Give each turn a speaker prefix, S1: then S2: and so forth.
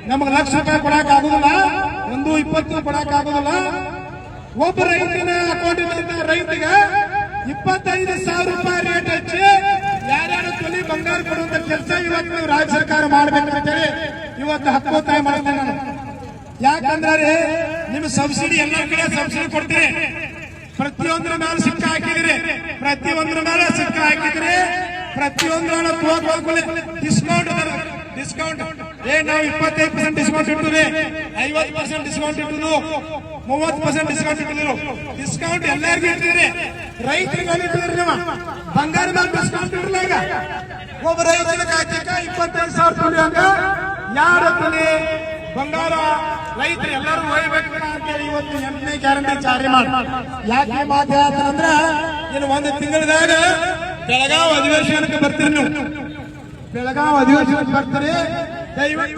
S1: ನಮಗೆ ₹1,00,000 ಕೊಡಕ್ ಆಗುದಿಲ್ಲ, 120 ಕೊಡಕ್ ಆಗುದಿಲ್ಲ. ಒಬ್ಬ ರೈತನ ಅಕೌಂಟ್ ರೈತಿಗೆ ₹25,000 ರೇಟ್ ಹಚ್ಚಿ ಯಾರ್ಯಾರು ತೊಲಿ ಬಂಗಾರ ಕೊಡುವಂತ ಕೆಲಸ ಇವತ್ತು ನೀವು ರಾಜ್ಯ ಸರ್ಕಾರ ಮಾಡ್ಬೇಕಂತೇಳಿ ಇವತ್ತು ಹಕ್ಕೊತ್ತಾಯ ಮಾಡ್ತೇನೆ ನಾನು. ಯಾಕಂದ್ರೆ ನಿಮ್ ಸಬ್ಸಿಡಿ ಎಲ್ಲ ಕಡೆ ಸಬ್ಸಿಡಿ ಕೊಡ್ತೀರಿ, ಪ್ರತಿಯೊಂದರ ಮೇಲೆ ಸಿಕ್ಕ ಹಾಕಿದಿರಿ, ಪ್ರತಿಯೊಂದರ ಮೇಲೆ ಸಿಕ್ಕ ಹಾಕಿದಿರಿ, ಪ್ರತಿಯೊಂದರ ಡಿಸ್ಕೌಂಟ್ ನಾವು 25% ಡಿಸ್ಕೌಂಟ್ ಇಟ್ಟಿದ್ರಿ, 50% ಡಿಸ್ಕೌಂಟ್ ಇಟ್ಟಿದ್ದು, 30% ಡಿಸ್ಕೌಂಟ್ ಇಟ್ಟಿದ್ರು. ಡಿಸ್ಕೌಂಟ್ ಎಲ್ಲರಿಗೂ ಇಟ್ಟಿದ್ರಿ, ರೈತರಿಗೆ ಇಟ್ಟಿದ್ರಿ. ನೀವು ಬಂಗಾರ ಮೇಲೆ ಡಿಸ್ಕೌಂಟ್ ಇಟ್ಟಿಲ್ಲ. ಈಗ ಒಬ್ಬ ರೈತರ ಖಾತೆಗೆ 25,000 ತುಳಿಯಂಗ ಯಾರು ತುಳಿ ಬಂಗಾರ ರೈತರು ಎಲ್ಲರೂ ಒಯ್ಯಬೇಕು ಅಂತೇಳಿ ಇವತ್ತು 8ನೇ ಗ್ಯಾರಂಟಿ ಜಾರಿ ಮಾಡಿ. ಯಾಕೆ ಮಾತು ಹೇಳ್ತಾರಂದ್ರೆ ಇನ್ನು 1 ತಿಂಗಳದಾಗ ಬೆಳಗಾವಿ ಅಧಿವೇಶನಕ್ಕೆ ಬರ್ತೀರಿ, ನೀವು ಬೆಳಗಾವಿ ಅಧಿವೇಶನಕ್ಕೆ ಬರ್ತೀರಿ. ದಯವಿಟ್ಟು